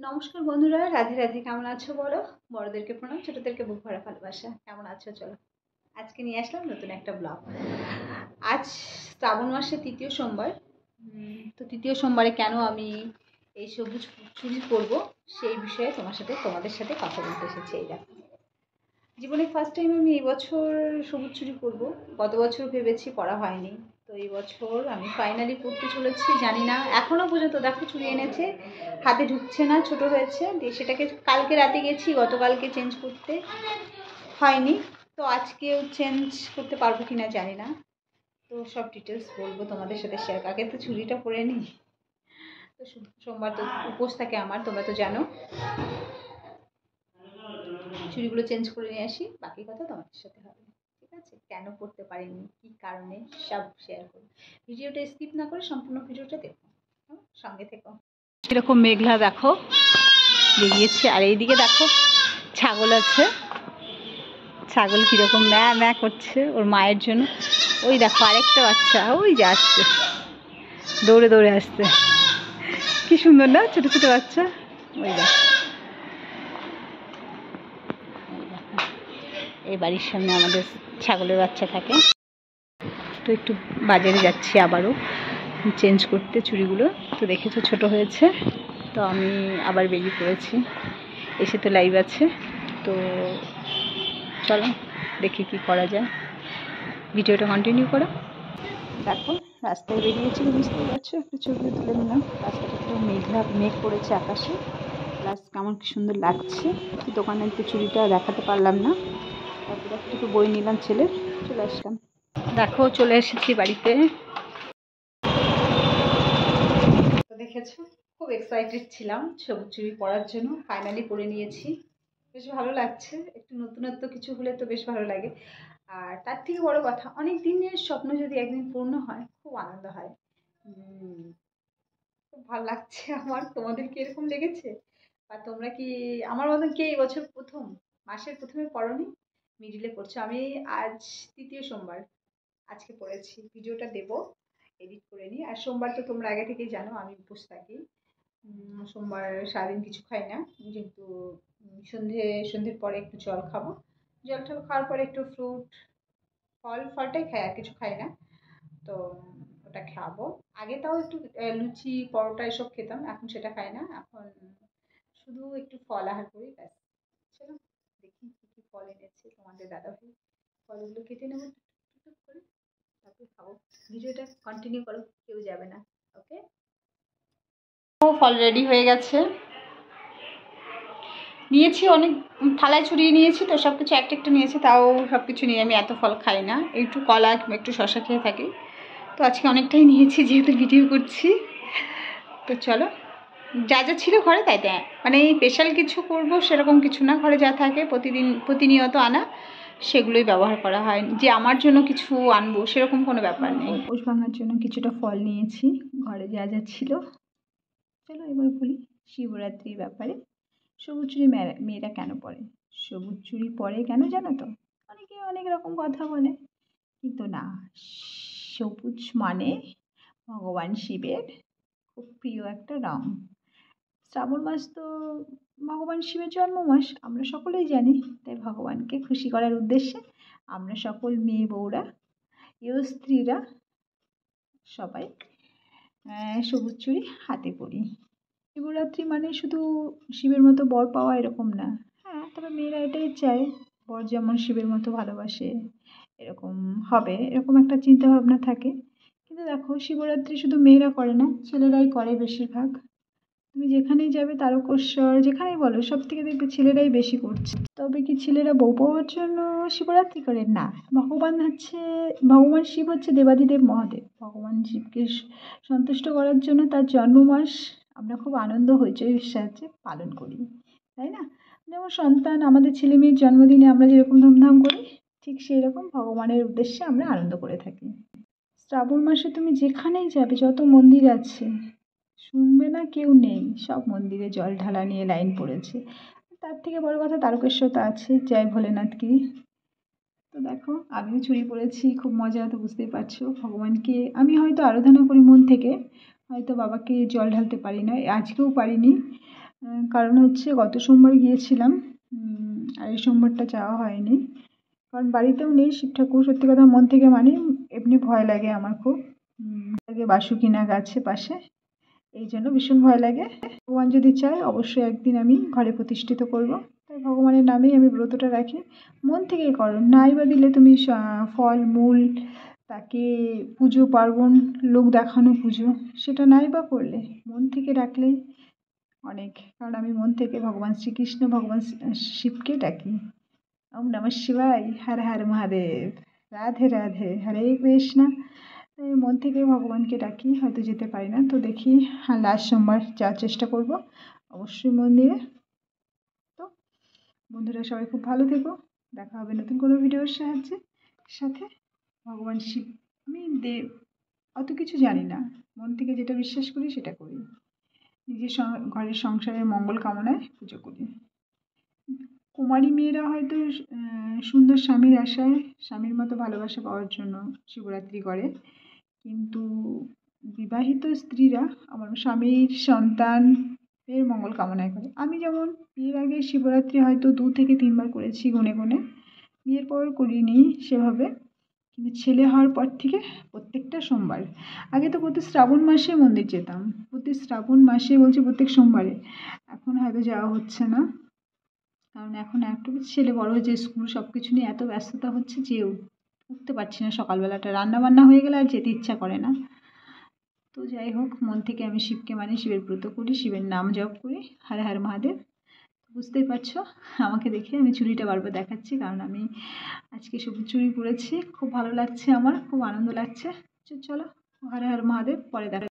নমস্কার বন্ধুরা, রাধে রাধে। কেমন আছো বলো? বড়দেরকে প্রণাম, ছোটদেরকে বুক ভরা ভালোবাসা। কেমন আছো? চলো আজকে নিয়ে আসলাম নতুন একটা ব্লগ। আজ শ্রাবণ মাসের তৃতীয় সোমবার। তো তৃতীয় সোমবারে কেন আমি এই সবুজ চুড়ি পরবো সেই বিষয়ে তোমাদের সাথে কথা বলতে এসেছি। এই দেখো, জীবনে ফার্স্ট টাইম আমি এই বছর সবুজ চুড়ি পরবো। গত বছর ভেবেছি, পরা হয়নি। তো এই বছর আমি ফাইনালি পরতে চলেছি। জানি না, এখনো পর্যন্ত দেখো চুড়ি এনেছে, হাতে ঢুকছে না, ছোট হয়েছে। দিয়ে সেটাকে কালকে রাতে গেছি, গতকালকে চেঞ্জ করতে হয়নি। তো আজকেও চেঞ্জ করতে পারবো কিনা জানি না। তো সব ডিটেলস বলবো তোমাদের সাথে শেয়ার। আগে তো চুড়িটা পরে নিই। তো সোমবার তো উপোস থাকে আমার, তোমরা তো জানো। চুড়িগুলো চেঞ্জ করে নিয়ে আসি, বাকি কথা তোমাদের সাথে হবে। ঠিক আছে? কেন করতে পারিনি, কি কারণে, সব শেয়ার করি। ভিডিওটা স্কিপ না করে সম্পূর্ণ ভিডিওটা দেখো, সঙ্গে থেকো। এরকম মেঘলা দেখো বেরিয়েছে, আর এইদিকে দেখো ছাগল আছে। ছাগল কিরকম ম্যা ম্যা করছে ওর মায়ের জন্য। ওই দেখো আরেকটা বাচ্চা ওই যে আসছে, দৌড়ে দৌড়ে আসছে। কি সুন্দর না, ছোট ছোট বাচ্চা। ওই দেখো, এই বাড়ির সামনে আমাদের ছাগলের বাচ্চা থাকে। তো একটু বাজারে যাচ্ছি আবারও চেঞ্জ করতে চুড়িগুলো। তো দেখেছো ছোট হয়েছে, তো আমি আবার বেরিয়ে পড়েছি। এসে তো লাইভ আছে, তো চলো দেখি কি করা যায়। ভিডিওটা কন্টিনিউ করো। দেখো রাস্তায় বেরিয়েছি, বুঝতেই পারছো। একটু ছবি তুলে নিলাম। রাস্তাটা একটু মেঘ পড়েছে আকাশে, প্লাস কেমন কি সুন্দর লাগছে। দোকানে তো চুড়িটা দেখাতে পারলাম না, তারপরে একটু বই নিলাম ছেলের, চলে আসলাম। দেখো চলে এসেছি বাড়িতে। তো দেখেছো, খুব এক্সাইটেড ছিলাম সবুজ চুড়ি পরার জন্য। ফাইনালি পরে নিয়েছি, বেশ ভালো লাগছে। একটু নতুনত্ব কিছু হলে তো বেশ ভালো লাগে। আর তার থেকে বড় কথা, অনেক দিনের স্বপ্ন যদি একদিন পূর্ণ হয়, খুব আনন্দ হয়। খুব ভালো লাগছে আমার। তোমাদের কি এরকম লেগেছে? বা তোমরা কি আমার মতন কি এই বছর প্রথম মাসের প্রথমে পড়োনি, মিডিলে পড়ছো? আমি আজ তৃতীয় সোমবার, আজকে পড়েছি। ভিডিওটা দেবো, এডিট করে নিই। আর সোমবার তো তোমরা আগে থেকেই জানো আমি উপোস থাকি। সোমবার সারাদিন কিছু খাই না, যেহেতু সন্ধ্যের পরে একটু জল খাবো। জল টল খাওয়ার পরে একটু ফ্রুট, ফলটাই খাই, আর কিছু খাই না। তো ওটা খাবো। আগে তাও একটু লুচি পরোটা এসব খেতাম, এখন সেটা খাই না। এখন শুধু একটু ফল আহার করি, ব্যাস। চলো দেখি কি কি ফল এনেছে তোমাদের দাদাভাই। ফলগুলো কেটে নেবো টুকটুক করে, তারপরে খাবো। ভিডিওটা কন্টিনিউ করো, কেউ যাবে না। ওকে, ফল রেডি হয়ে গেছে। নিয়েছি অনেক, থালায় ছড়িয়ে নিয়েছি। তো সব কিছু একটা একটা নিয়েছি, তাও সব কিছু নিয়ে আমি এত ফল খাই না। একটু কলা কিংবা একটু শশা খেয়ে থাকি। তো আজকে অনেকটাই নিয়েছি যেহেতু ভিডিও করছি। তো চলো, যা যা ছিল ঘরে তাই তাই, মানে এই স্পেশাল কিছু করব সেরকম কিছু না। ঘরে যা থাকে প্রতিনিয়ত আনা, সেগুলোই ব্যবহার করা হয়। যে আমার জন্য কিছু আনবো সেরকম কোনো ব্যাপার নেই। পৌষ ভাঙার জন্য কিছুটা ফল নিয়েছি, ঘরে যা যা ছিল। চলো এবার বলি শিবরাত্রির ব্যাপারে। সবুজ চুড়ি মেয়েরা কেন পরে? সবুজ চুড়ি পরে কেন জানো তো? অনেকে অনেক রকম কথা বলে, কিন্তু না, সবুজ মানে ভগবান শিবের খুব প্রিয় একটা রং। শ্রাবণ মাস তো ভগবান শিবের জন্ম মাস, আমরা সকলেই জানি। তাই ভগবানকে খুশি করার উদ্দেশ্যে আমরা সকল মেয়ে বউরা, স্ত্রীরা সবাই সবুজ চুড়ি হাতে পরি। শিবরাত্রি মানে শুধু শিবের মতো বর পাওয়া এরকম না। হ্যাঁ, তবে মেয়েরা এটাই চায় বর যেমন শিবের মতো ভালোবাসে এরকম হবে, এরকম একটা চিন্তা ভাবনা থাকে। কিন্তু দেখো, শিবরাত্রি শুধু মেয়েরা করে না, ছেলেরাই করে বেশিরভাগ। তুমি যেখানেই যাবে, তারকেশ্বর যেখানেই বলো, সব থেকে দেখবে ছেলেরাই বেশি করছে। তবে কি ছেলেরা বউ পাওয়ার জন্য শিবরাত্রি করে? না। ভগবান শিব হচ্ছে দেবাদিদেব মহাদেব। ভগবান শিবকে সন্তুষ্ট করার জন্য তার জন্ম মাস আমরা খুব আনন্দ হইচইয়ের সাহায্যে পালন করি, তাই না? যেমন সন্তান, আমাদের ছেলে মেয়ের জন্মদিনে আমরা যেরকম ধুমধাম করি, ঠিক সেই রকম ভগবানের উদ্দেশ্যে আমরা আনন্দ করে থাকি। শ্রাবণ মাসে তুমি যেখানেই যাবে, যত মন্দির আছে, শুনবে না কেউ নেই, সব মন্দিরে জল ঢালা নিয়ে লাইন পড়েছে। তার থেকে বড় কথা, তারকেশ্বর তো আছে, জয় ভোলেনাথ কি। তো দেখো আমিও চুড়ি পরেছি, খুব মজা, তো বুঝতেই পারছো। ভগবানকে আমি হয়তো আরাধনা করি মন থেকে, হয়তো বাবাকে জল ঢালতে পারি না, আজকেও পারিনি। কারণ হচ্ছে গত সোমবার গিয়েছিলাম, আর এই সোমবারটা যাওয়া হয়নি। কারণ বাড়িতেও নেই শিব ঠাকুর, সত্যি কথা মন থেকে মানি। এমনি ভয় লাগে আমার খুব, লাগে বাসুকি নাগ আছে পাশে, এই জন্য ভীষণ ভয় লাগে। ভগবান যদি চায় অবশ্যই একদিন আমি ঘরে প্রতিষ্ঠিত করব, তাই ভগবানের নামেই আমি ব্রতটা রাখি। মন থেকেই করো, নাই বা দিলে তুমি ফল মূল তাকে পুজো পার্বণ লোক দেখানো পুজো, সেটা নাই বা করলে মন থেকে রাখলেই অনেক। কারণ আমি মন থেকে ভগবান শ্রীকৃষ্ণ, ভগবান শিবকে ডাকি। ওম নমঃ শিবায়, হর হর মহাদেব, রাধে রাধে, হরে কৃষ্ণ। এই মন থেকে ভগবানকে ডাকি, হয়তো যেতে পারি না, তো দেখি লাস্ট সোমবার যাওয়ার চেষ্টা করব অবশ্যই মন্দিরে। তো বন্ধুরা সবাই খুব ভালো থেকো, দেখা হবে নতুন কোনো ভিডিওর সাথে। ভগবান শিব, আমি দেব অত কিছু জানি না, মন থেকে যেটা বিশ্বাস করি সেটা করি, নিজের ঘরের সংসারের মঙ্গল কামনায় পুজো করি। কুমারী মেয়েরা হয়তো সুন্দর স্বামীর আশায়, স্বামীর মতো ভালোবাসা পাওয়ার জন্য শিবরাত্রি করে, কিন্তু বিবাহিত স্ত্রীরা আমার স্বামীর সন্তানের মঙ্গল কামনায় করে। আমি যেমন বিয়ের আগে শিবরাত্রি হয়তো 2 থেকে 3 বার করেছি গুনে গুনে, বিয়ের পর করিনি সেভাবে, কিন্তু ছেলে হওয়ার পর থেকে প্রত্যেকটা সোমবার। আগে তো প্রতি শ্রাবণ মাসে মন্দির যেতাম, প্রতি শ্রাবণ মাসে বলছি প্রত্যেক সোমবারে। এখন হয়তো যাওয়া হচ্ছে না, কারণ এখন একটু ছেলে বড় হয়েছে, স্কুল সব কিছু নিয়ে এত ব্যস্ততা হচ্ছে যে উঠতে পারছি না সকালবেলাটা, রান্না বান্না হয়ে গেলে আর যেতে ইচ্ছা করে না। তো যাই হোক, মন থেকে আমি শিবকে মানি, শিবের ব্রত করি, শিবের নাম জপ করি, হর হর মহাদেব। বুঝতেই পারছো আমাকে দেখে আমি চুড়িটা বারবার দেখাচ্ছি, কারণ আমি আজকে সবুজ চুড়ি পরেছি, খুব ভালো লাগছে, আমার খুব আনন্দ লাগছে। চলো হর হর মহাদেব, পরে দেখা।